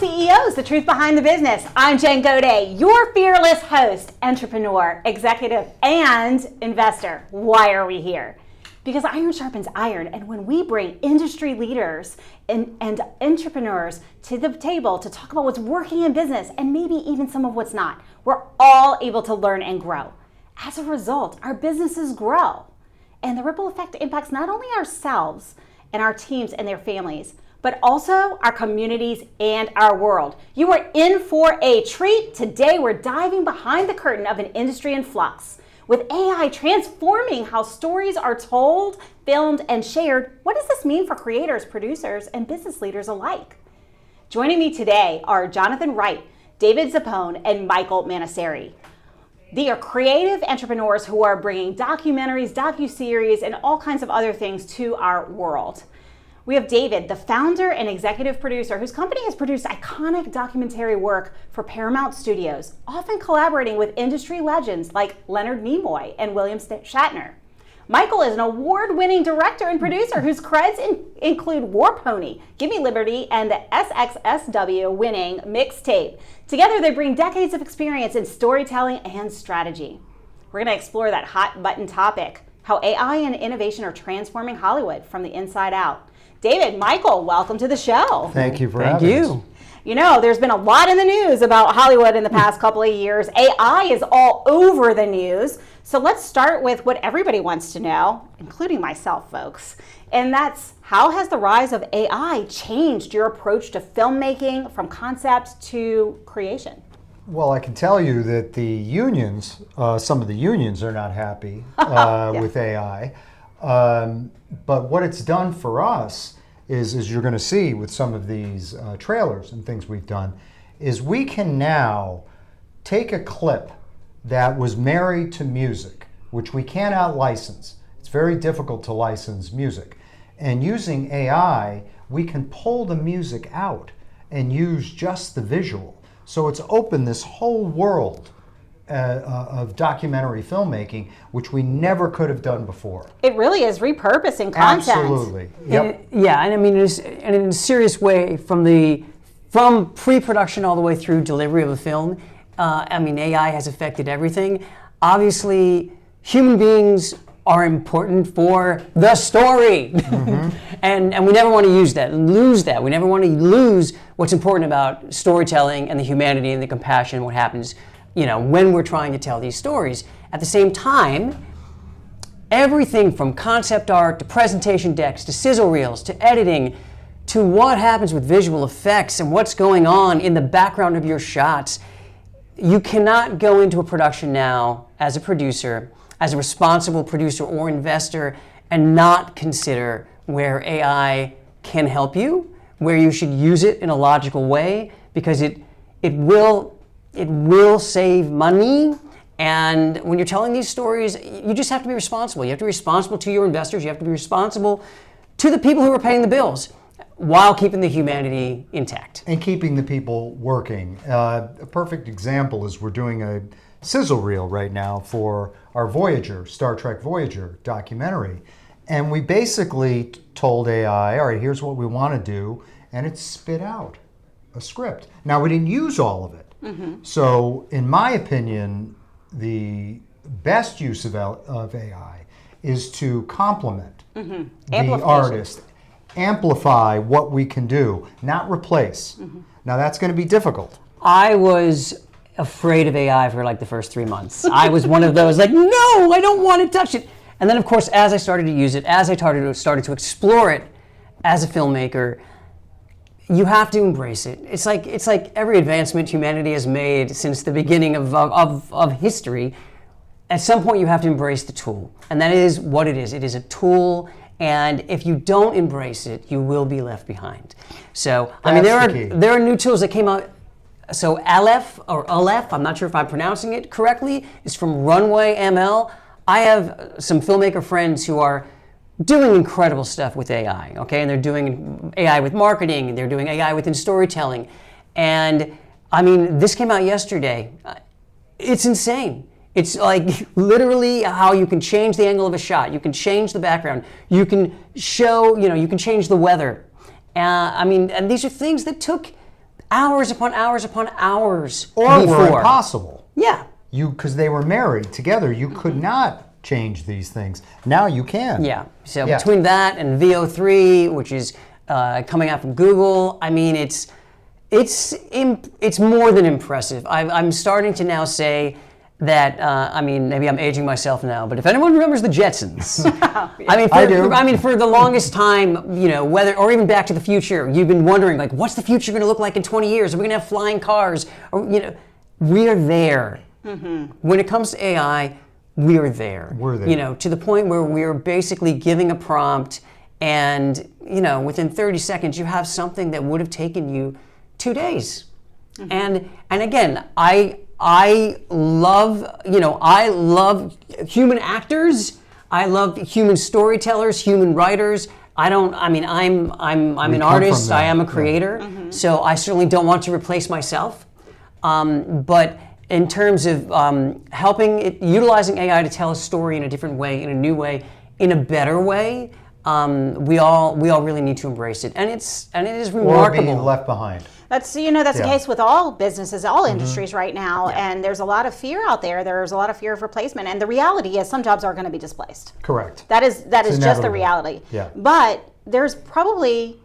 CEOs, the truth behind the business. I'm Jen Godet, your fearless host, entrepreneur, executive, and investor. Why are we here? Because iron sharpens iron, and when we bring industry leaders and entrepreneurs to the table to talk about what's working in business and maybe even some of what's not, we're all able to learn and grow. As a result, our businesses grow. And the ripple effect impacts not only ourselves and our teams and their families, but also our communities and our world. You are in for a treat. Today, we're diving behind the curtain of an industry in flux. With AI transforming how stories are told, filmed, and shared, what does this mean for creators, producers, and business leaders alike? Joining me today are Jonathan Wright, David Zappone, and Michael Manasseri. They are creative entrepreneurs who are bringing documentaries, docuseries, and all kinds of other things to our world. We have David, the founder and executive producer, whose company has produced iconic documentary work for Paramount Studios, often collaborating with industry legends like Leonard Nimoy and William Shatner. Michael is an award-winning director and producer whose credits include War Pony, Gimme Liberty, and the SXSW-winning Mixtape. Together, they bring decades of experience in storytelling and strategy. We're going to explore that hot-button topic, how AI and innovation are transforming Hollywood from the inside out. David, Michael, welcome to the show. Thank you for having us. You know, there's been a lot in the news about Hollywood in the past couple of years. AI is all over the news. So let's start with what everybody wants to know, including myself, folks. And that's, how has the rise of AI changed your approach to filmmaking from concept to creation? Well, I can tell you that the unions, some of the unions are not happy with AI. But what it's done for us is, as you're going to see with some of these trailers and things we've done, is we can now take a clip that was married to music, which we cannot license. It's very difficult to license music. And using AI, we can pull the music out and use just the visual. So it's opened this whole world of documentary filmmaking, which we never could have done before. It really is repurposing content. Absolutely. Yep. And I mean, in a serious way, from pre-production all the way through delivery of a film. I mean, AI has affected everything. Obviously, human beings are important for the story, and we never want to use that and lose that. We never want to lose what's important about storytelling and the humanity and the compassion, what happens, when we're trying to tell these stories. At the same time, everything from concept art to presentation decks to sizzle reels to editing to what happens with visual effects and what's going on in the background of your shots. You cannot go into a production now as a producer, as a responsible producer or investor, and not consider where AI can help you, where you should use it in a logical way, because it will save money. And when you're telling these stories, you just have to be responsible. You have to be responsible to your investors. You have to be responsible to the people who are paying the bills, while keeping the humanity intact. And keeping the people working. A perfect example is we're doing a sizzle reel right now for our Voyager, Star Trek Voyager documentary. And we basically told AI, all right, here's what we want to do, and it spit out a script. Now, we didn't use all of it. So, in my opinion, the best use of AI is to complement the artist. Amplify what we can do, not replace. Now that's going to be difficult. I was afraid of AI for like the first 3 months. I was one of those like, no, I don't want to touch it. And then of course, as I started to use it, as I started to explore it as a filmmaker, you have to embrace it. It's like every advancement humanity has made since the beginning of history. At some point, you have to embrace the tool, and that is what it is. It is a tool. And if you don't embrace it, you will be left behind. So, I mean, there are new tools that came out. So Aleph, I'm not sure if I'm pronouncing it correctly, is from Runway ML. I have some filmmaker friends who are doing incredible stuff with AI, okay? And they're doing AI with marketing, and they're doing AI within storytelling. And, I mean, this came out yesterday. It's insane. It's like literally how you can change the angle of a shot. You can change the background. You can show, you can change the weather. I mean, and these are things that took hours upon hours upon hours Or before. were impossible. Yeah. Because they were married together. You could not change these things. Now you can. Yeah. So Yeah. between that and VO3, which is coming out from Google, I mean, it's more than impressive. I'm starting to now say that, I mean, maybe I'm aging myself now, but if anyone remembers the Jetsons, I mean, for the longest time, you know, whether, or even Back to the Future, you've been wondering, like, what's the future going to look like in 20 years? Are we going to have flying cars? Or, you know, we are there. When it comes to AI, we are there. We're there. You know, to the point where we're basically giving a prompt, and, you know, within 30 seconds, you have something that would have taken you 2 days. And again, I love, you know, I love human actors. I love human storytellers, human writers. I'm an artist. I am a creator. So I certainly don't want to replace myself. But in terms of utilizing AI to tell a story in a different way, in a new way, in a better way, we all really need to embrace it, and it is remarkable. Or being left behind. That's the case with all businesses, all industries right now, and there's a lot of fear out there. There's a lot of fear of replacement, and the reality is some jobs are going to be displaced. Correct. That is just the inevitable. reality. Yeah. But there's probably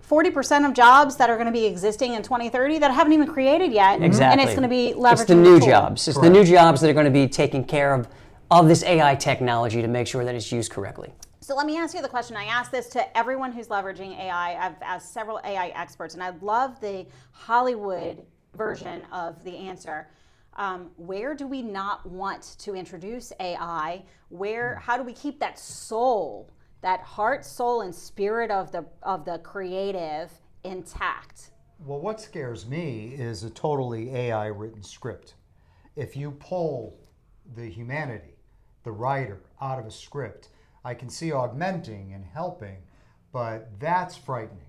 40% of jobs that are going to be existing in 2030 that haven't even created yet, Exactly. and it's going to be leveraging It's the new tool. jobs. It's Correct. the new jobs that are going to be taking care of this AI technology to make sure that it's used correctly. So let me ask you the question. I asked this to everyone who's leveraging AI. I've asked several AI experts, and I love the Hollywood version of the answer. Where do we not want to introduce AI? How do we keep that soul, that heart, soul, and spirit of the creative intact? Well, what scares me is a totally AI written script. If you pull the humanity, the writer, out of a script, I can see augmenting and helping, but that's frightening.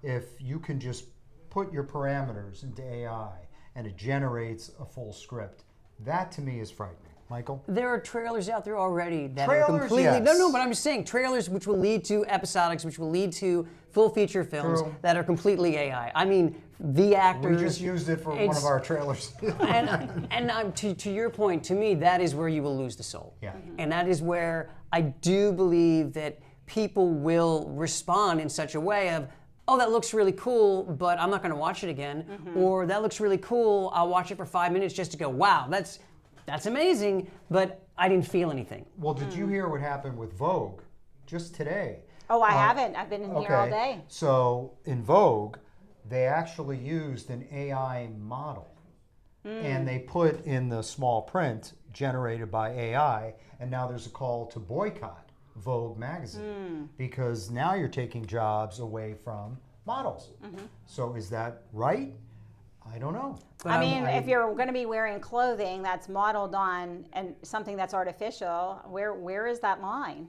If you can just put your parameters into AI and it generates a full script, that to me is frightening. Michael? There are trailers out there already that are Trailers, completely yes. no, but I'm just saying trailers which will lead to episodics, which will lead to full feature films True. that are completely AI. I mean, the actors. We just used it for one of our trailers. and to your point, to me, that is where you will lose the soul. Yeah. And that is where I do believe that people will respond in such a way of, oh, that looks really cool, but I'm not going to watch it again. Or that looks really cool, I'll watch it for 5 minutes just to go, wow, that's amazing, but I didn't feel anything. Well, did you hear what happened with Vogue just today? Oh, I haven't. I've been in here all day. So in Vogue, they actually used an AI model. And they put in the small print generated by AI, and now there's a call to boycott Vogue magazine because now you're taking jobs away from models. So is that right? I don't know. I mean, if you're going to be wearing clothing that's modeled on and something that's artificial, where is that line?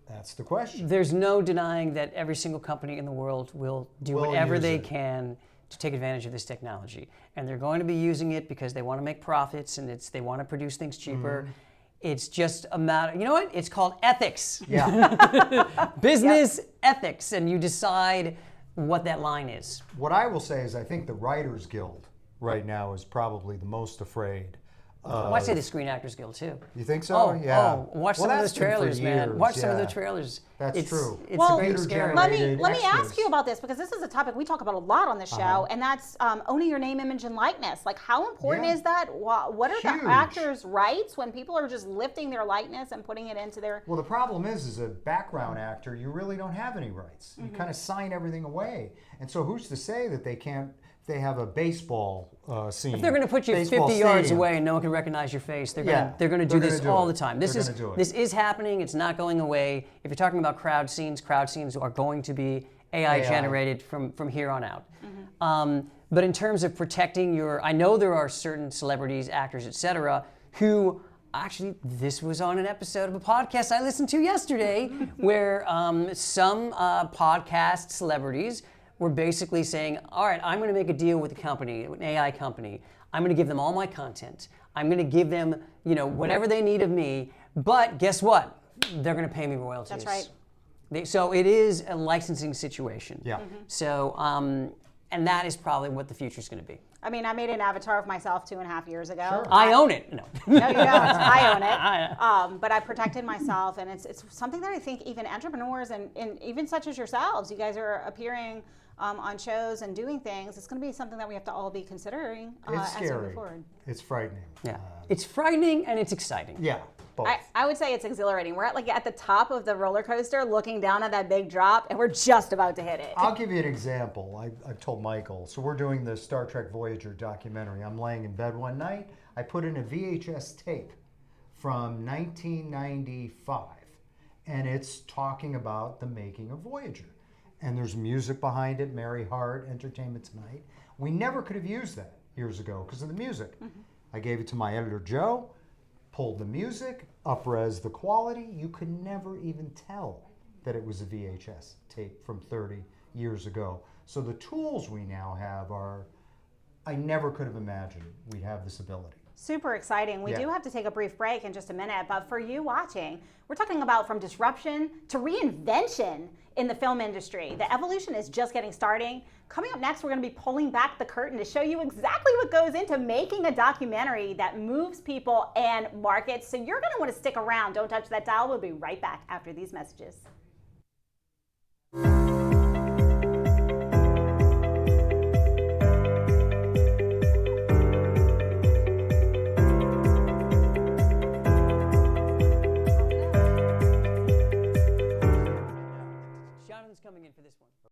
That's the question. There's no denying that every single company in the world will do whatever use they it. can to take advantage of this technology. And they're going to be using it because they want to make profits and they want to produce things cheaper. It's just a matter, you know what? It's called ethics. Yeah. Business ethics. And you decide what that line is. What I will say is I think the Writers Guild right now is probably the most afraid. Well, I'd say the Screen Actors Guild too. You think so? Watch some of those trailers, man. Watch some of the trailers. That's true. It's Well, very scary. Let me Generated ask extras. you about this because this is a topic we talk about a lot on the show, and that's owning your name, image, and likeness. Like, how important Yeah. is that? What are Huge. the actors' rights when people are just lifting their likeness and putting it into their? Well, the problem is, as a background actor, you really don't have any rights. You kind of sign everything away. And so who's to say that they can't, if they have a baseball scene. If they're going to put you baseball 50 yards stadium, away and no one can recognize your face, they're Yeah, going to do they're this gonna do all it. the time. They're This gonna do it. this is happening. It's not going away. If you're talking about crowd scenes are going to be AI generated from here on out. But in terms of protecting I know there are certain celebrities, actors, etc., who actually, this was on an episode of a podcast I listened to yesterday, where some podcast celebrities were basically saying, all right, I'm going to make a deal with a company, an AI company. I'm going to give them all my content. I'm going to give them, whatever they need of me. But guess what? They're going to pay me royalties. That's right. So it is a licensing situation. Yeah. So And that is probably what the future is going to be. I mean, I made an avatar of myself 2.5 years ago. Sure. I own it. No. No, you don't. I own it. But I protected myself, and it's something that I think even entrepreneurs and even such as yourselves, you guys are appearing on shows and doing things. It's going to be something that we have to all be considering It's as we scary. move forward. It's frightening. Yeah. It's frightening and it's exciting. Yeah, both. I would say it's exhilarating. We're at the top of the roller coaster, looking down at that big drop, and we're just about to hit it. I'll give you an example. I've told Michael. So we're doing the Star Trek Voyager documentary. I'm laying in bed one night. I put in a VHS tape from 1995, and it's talking about the making of Voyager. And there's music behind it, Mary Hart, Entertainment Tonight. We never could have used that years ago because of the music. I gave it to my editor, Joe, pulled the music, up-res the quality. You could never even tell that it was a VHS tape from 30 years ago. So the tools we now have are, I never could have imagined we'd have this ability. Super exciting. We do have to take a brief break in just a minute, but for you watching, we're talking about from disruption to reinvention in the film industry. The evolution is just getting started. Coming up next, we're going to be pulling back the curtain to show you exactly what goes into making a documentary that moves people and markets. So you're going to want to stick around. Don't touch that dial. We'll be right back after these messages.